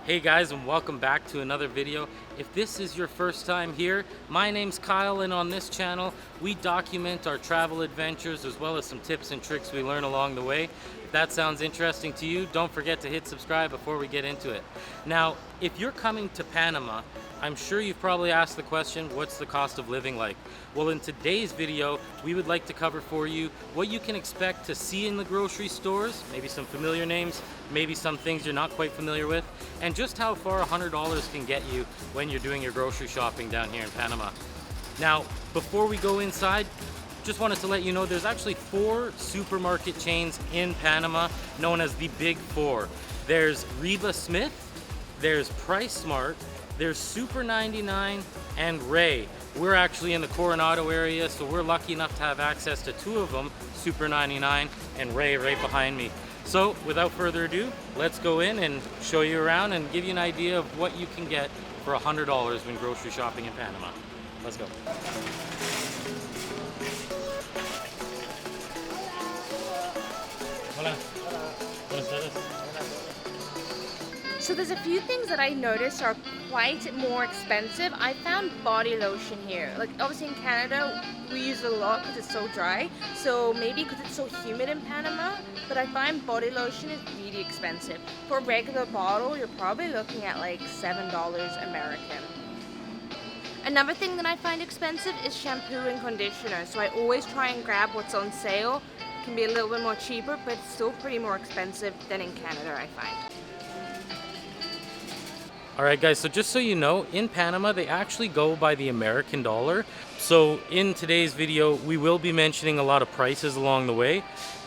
Hey guys, and welcome back to another video. If this is your first time here, my name's Kyle, and on this channel we document our travel adventures as well as some tips and tricks we learn along the way. If that sounds interesting to you, don't forget to hit subscribe before we get into it. Now, if you're coming to Panama, I'm sure you've probably asked the question, what's the cost of living like? Well, in today's video, we would like to cover for you what you can expect to see in the grocery stores, maybe some familiar names, maybe some things you're not quite familiar with, and just how far $100 can get you when you're doing your grocery shopping down here in Panama. Now, before we go inside, just wanted to let you know there's actually 4 supermarket chains in Panama known as the Big Four. There's Reba Smith, there's Price Smart, there's Super 99, and Ray. We're actually in the Coronado area, so we're lucky enough to have access to 2 of them, Super 99 and Ray right behind me. So without further ado, let's go in and show you around and give you an idea of what you can get for $100 when grocery shopping in Panama. Let's go. Hola. Buenas tardes. So there's a few things that I noticed are quite more expensive. I found body lotion here. Like obviously in Canada, we use it a lot because it's so dry. So maybe because it's so humid in Panama, but I find body lotion is really expensive. For a regular bottle, you're probably looking at like $7 American. Another thing that I find expensive is shampoo and conditioner. So I always try and grab what's on sale. It can be a little bit more cheaper, but it's still pretty more expensive than in Canada, I find. Alright guys, so just so you know, in Panama they actually go by the American dollar. So in today's video we will be mentioning a lot of prices along the way,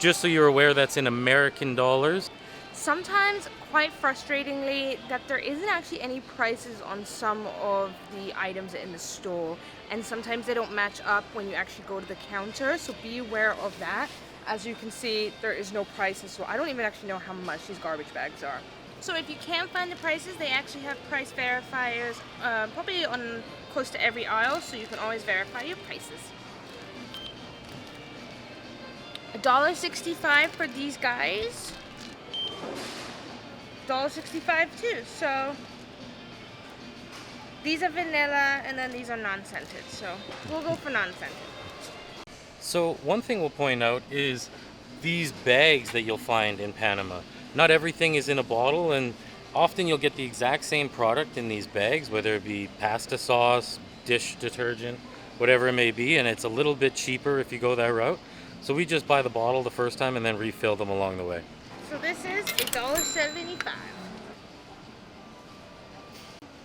just so you're aware that's in American dollars. Sometimes, quite frustratingly, that there isn't actually any prices on some of the items in the store, and sometimes they don't match up when you actually go to the counter, so be aware of that. As you can see, there is no prices, so I don't even actually know how much these garbage bags are. So if you can't find the prices, they actually have price verifiers probably on close to every aisle, so you can always verify your prices. $1.65 for these guys. $1.65 too. So these are vanilla and then these are non-scented. So we'll go for non-scented. So one thing we'll point out is these bags that you'll find in Panama. Not everything is in a bottle, and often you'll get the exact same product in these bags, whether it be pasta sauce, dish detergent, whatever it may be, and it's a little bit cheaper if you go that route. So we just buy the bottle the first time and then refill them along the way. So this is $1.75.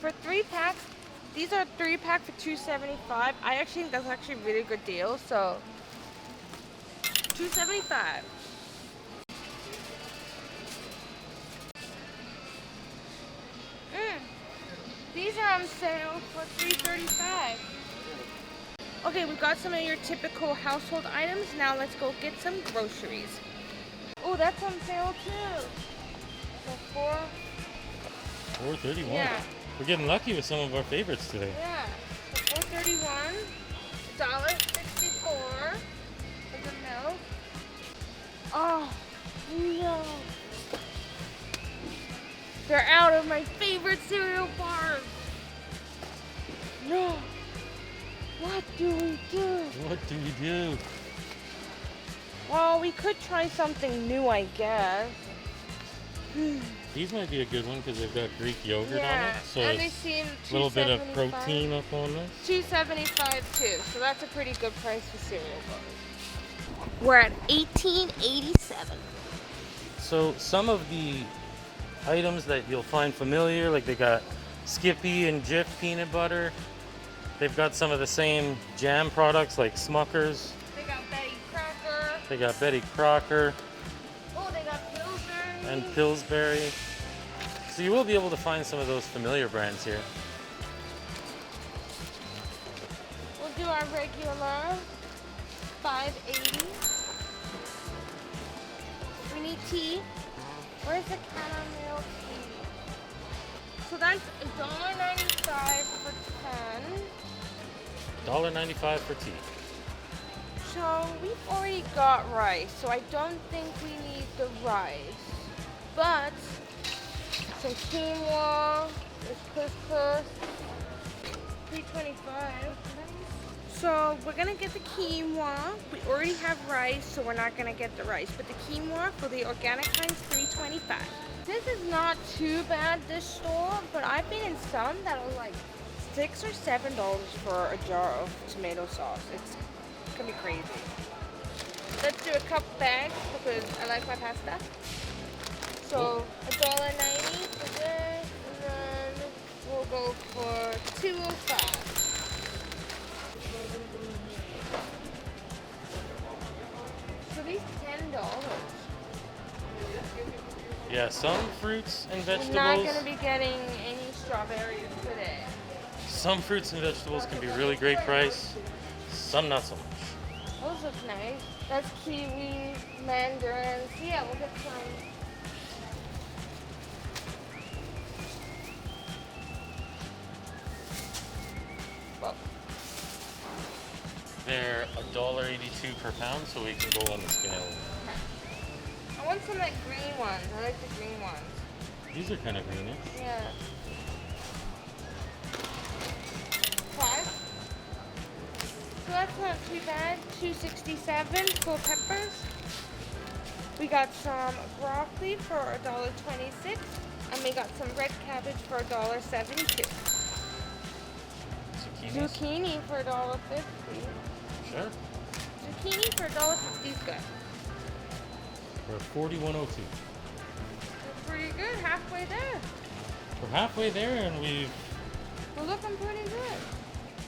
For 3 packs, these are 3 pack for $2.75. I actually think that's actually a really good deal, so $2.75. These are on sale for $3.35. Okay, we've got some of your typical household items. Now let's go get some groceries. Oh, that's on sale too. So $4.31. Yeah. We're getting lucky with some of our favorites today. Yeah. So $4.31. $1.64 for the milk. Oh no. They're out of my favorite cereal bars. No. What do we do? What do we do? Well, we could try something new, I guess. These might be a good one because they've got Greek yogurt on it. So and they it's seem a little bit of $2.75. protein up on this. $2.75 too. So that's a pretty good price for cereal bars. We're at $18.87. So some of the items that you'll find familiar, like they got Skippy and Jif peanut butter. They've got some of the same jam products like Smuckers. They got Betty Crocker. They got Betty Crocker Oh, they got Pillsbury. and Pillsbury. So you will be able to find some of those familiar brands here. We'll do our regular $5.80. We need tea. Where's the chamomile tea? So that's $1.95 for 10. $1.95 for tea. So we've already got rice, so I don't think we need the rice. But some quinoa, there's couscous, $3.25. So we're gonna get the quinoa. We already have rice, so we're not gonna get the rice. But the quinoa for the organic kind is $3.25. This is not too bad, this store, but I've been in some that are like $6 or $7 for a jar of tomato sauce. It's gonna be crazy. Let's do a cup bag because I like my pasta. So $1.90 for this, and then we'll go for $2.05. So these $10. Yeah, some fruits and We're vegetables. not gonna be getting any strawberries today. Some fruits and vegetables can be really great price. Some not so much. Those look nice. That's kiwi, mandarins. Yeah, we'll get some. Well, They're $1.82 per pound, so we can go on the scale. I want some like green ones. I like the green ones. These are kind of greenish. Yeah. 5. So that's not too bad. $2.67 for peppers. We got some broccoli for $1.26, and we got some red cabbage for $1.72. Zucchini for $1.50. Sure. Zucchini for $1.50 is good. We're at $41.02. We're pretty good, halfway there. We're halfway there, and We're looking pretty good.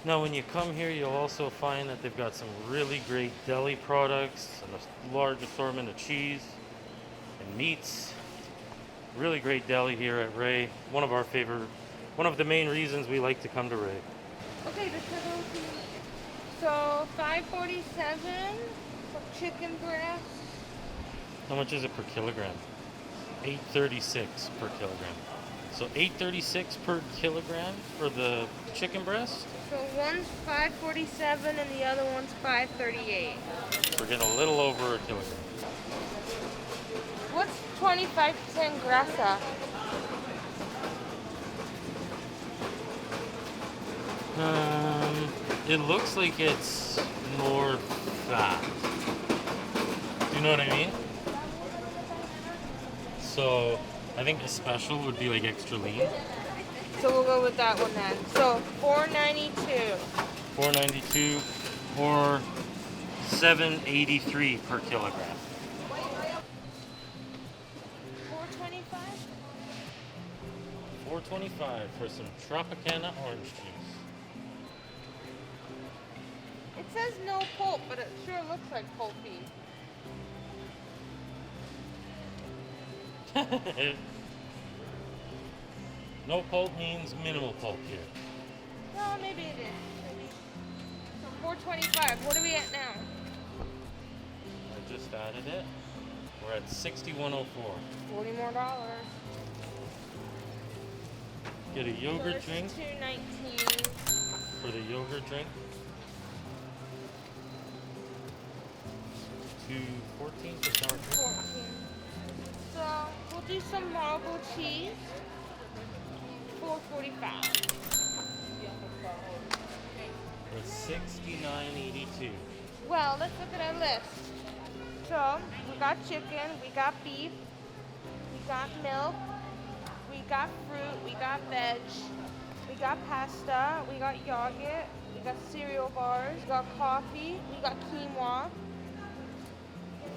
now when you come here, you'll also find that they've got some really great deli products and a large assortment of cheese and meats. Really great deli here at Ray. One of the main reasons we like to come to Ray. Okay, the turtle. So $5.47 for chicken breast. How much is it per kilogram? $8.36 per kilogram. So $8.36 per kilogram for the chicken breast. So one's $5.47 and the other one's $5.38. We're getting a little over a kilogram. What's 25% grasa? It looks like it's more fat. Do you know what I mean? So I think a special would be like extra lean. So we'll go with that one then. So $4.92. $4.92 or $7.83 per kilogram. $4.25 for some Tropicana orange juice. It says no pulp, but it sure looks like pulpy. No pulp means minimal pulp here. No, maybe it is. Maybe. So $4.25. What are we at now? I just added it. We're at $61.04. $40 more. Get a yogurt So drink $2.19. for the yogurt drink. $2.14 for sour cream. 14. So we'll do some marble cheese. $4.45. For $69.82. Well, let's look at our list. So we got chicken, we got beef, we got milk, we got fruit, we got veg, we got pasta, we got yogurt, we got cereal bars, we got coffee, we got quinoa.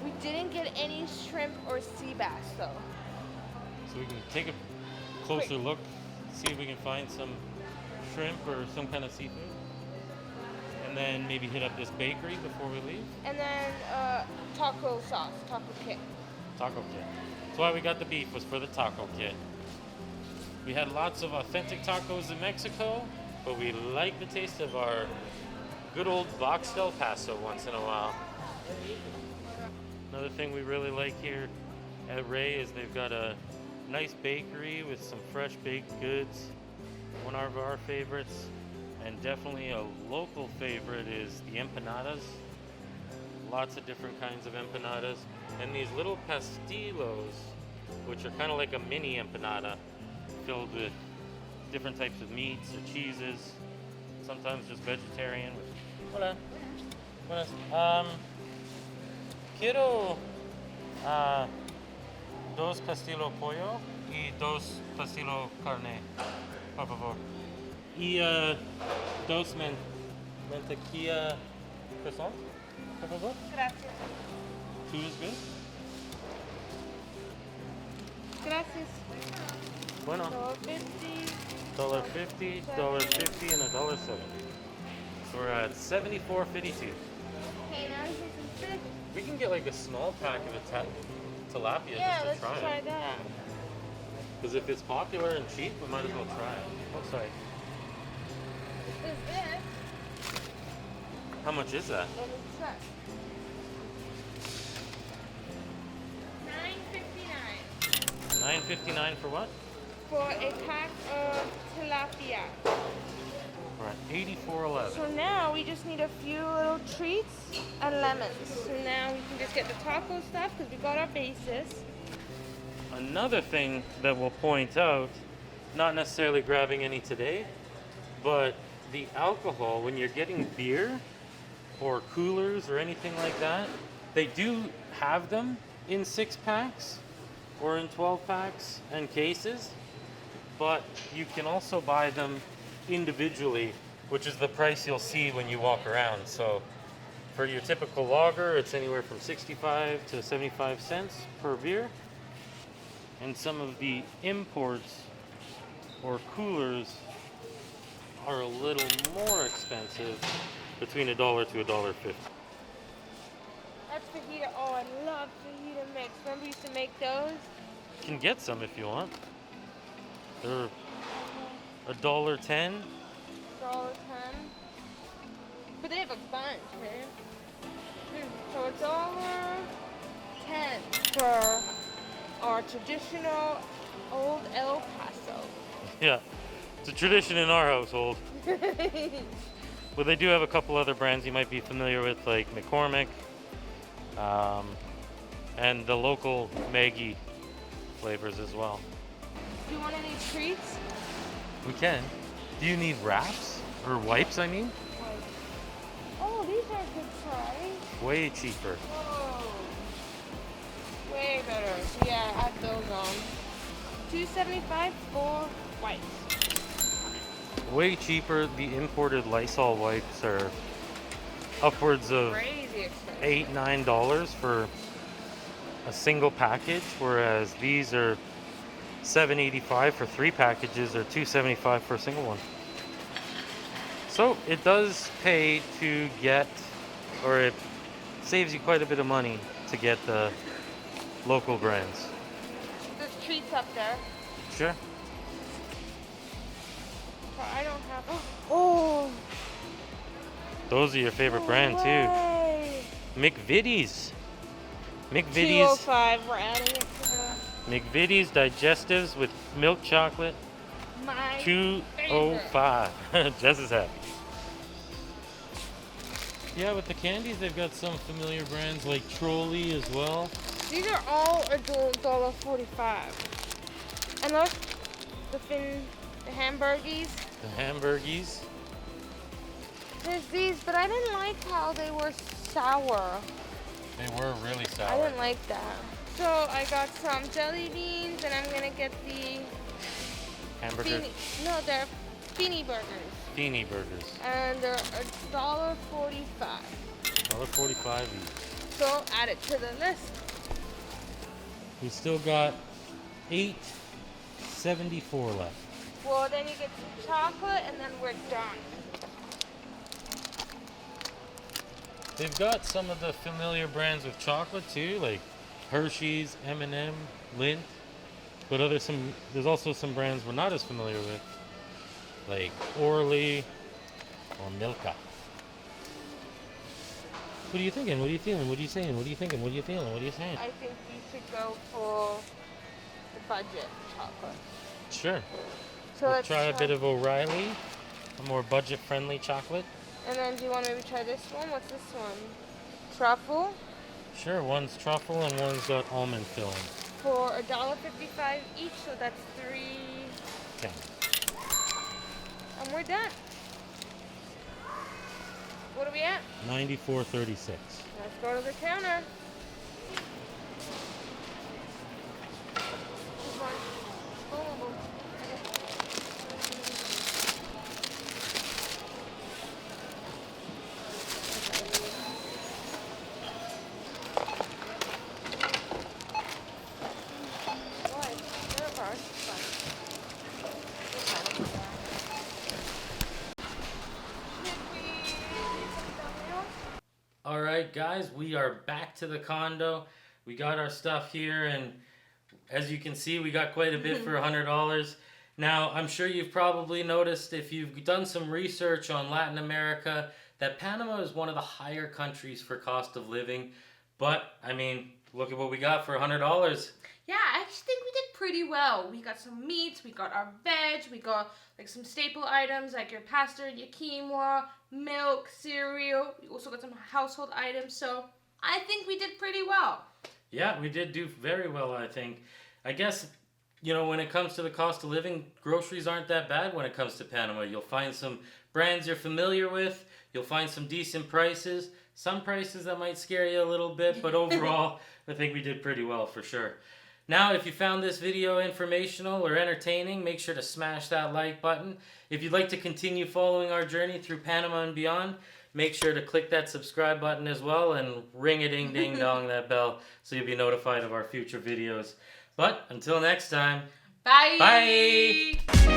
We didn't get any shrimp or sea bass though. So we can take a closer look, see if we can find some shrimp or some kind of seafood. And then maybe hit up this bakery before we leave. And then taco sauce, taco kit. Taco kit. That's why we got the beef, was for the taco kit. We had lots of authentic tacos in Mexico, but we like the taste of our good old Box del Paso once in a while. Another thing we really like here at Ray is they've got a nice bakery with some fresh baked goods. One of our favorites, and definitely a local favorite, is the empanadas. Lots of different kinds of empanadas. And these little pastillos, which are kind of like a mini empanada. filled with different types of meats or cheeses. Sometimes just vegetarian. Hola. Buenas. Quiero dos pastillo pollo y dos pastillo carne, por favor. Y dos mantequilla croissant, por favor. Gracias. Two is good. Gracias. Bueno. $1.50. $1.50, and $1.70. So we're at $74.52. Okay, now you get some fish. We can get like a small pack of tilapia Yeah, just let's to try try it. that. Because if it's popular and cheap, we might as well try it. Oh, sorry. Is this? How much is that? Let me check. $9.59. $9.59 for what? For a pack of tilapia. We're at $84.11. So now we just need a few little treats and lemons. So now we can just get the taco stuff because we got our bases. Another thing that we'll point out, not necessarily grabbing any today, but the alcohol, when you're getting beer or coolers or anything like that, they do have them in 6-packs or in 12-packs and cases, but you can also buy them individually, which is the price you'll see when you walk around. So for your typical lager, it's anywhere from 65 to 75 cents per beer. And some of the imports or coolers are a little more expensive, between $1 to $1.50. That's fajita. Oh, I love fajita mix. Remember we used to make those? You can get some if you want. They're $1.10. $1.10. But they have a bunch, man. So $1.10 for our traditional old El Paso. Yeah, it's a tradition in our household. But they do have a couple other brands you might be familiar with, like McCormick, and the local Maggie flavors as well. Do you want any treats? We can. Do you need wraps? Or wipes, I mean? Oh, these are a good price. Way cheaper. Whoa. Way better. Yeah, add those on. $2.75 for wipes. Way cheaper. The imported Lysol wipes are upwards of Crazy expensive. $8, $9 for a single package, whereas these are $7.85 for 3 packages or $2.75 for a single one. So it does pay to get, or it saves you quite a bit of money to get the local brands. There's treats up there. Sure. But I don't have. Oh. Those are your favorite brand too. McVitie's. McVitie's. $2.05. We're adding it to the. McVitie's digestives with milk chocolate. My $2.05. Jess is happy. Yeah, with the candies, they've got some familiar brands like Trolley as well. These are all $1.45. And look, the hamburgies. The hamburgies. There's these, but I didn't like how they were sour. They were really sour. I didn't like that. So I got some jelly beans, and I'm gonna get the Hamburger. they're beanie burgers. Beanie burgers. And they're $1.45. $1.45 each. So add it to the list. We still got $8.74 left. Well, then you get some chocolate, and then we're done. They've got some of the familiar brands with chocolate too, like Hershey's, M&M, Lindt. But there's also some brands we're not as familiar with, like Orly or Milka. What are you thinking? What are you feeling? What are you saying? What are you thinking? What are you feeling? What are you saying? I think we should go for the budget chocolate. Sure. So We'll let's try a bit of O'Reilly, a more budget-friendly chocolate. And then do you want to maybe try this one? What's this one? Truffle Sure, one's truffle and one's got almond filling. for $1.55 each, so that's $3. 10. And we're done. What are we at? 94.36. Let's go to the counter. This one. Boom, boom. All right, guys, we are back to the condo. We got our stuff here, and as you can see, we got quite a bit for $100. Now, I'm sure you've probably noticed, if you've done some research on Latin America, that Panama is one of the higher countries for cost of living. But, I mean, look at what we got for $100. Yeah, I actually think we did pretty well. We got some meats, we got our veg, we got like some staple items like your pasta, your quinoa, milk, cereal. We also got some household items, so I think we did pretty well. Yeah, we did do very well, I think. I guess, you know, when it comes to the cost of living, groceries aren't that bad when it comes to Panama. You'll find some brands you're familiar with. You'll find some decent prices. Some prices that might scare you a little bit, but overall, I think we did pretty well for sure. Now, if you found this video informational or entertaining, make sure to smash that like button. If you'd like to continue following our journey through Panama and beyond, make sure to click that subscribe button as well and ring-a-ding-ding-dong that bell so you'll be notified of our future videos. But until next time, Bye! bye!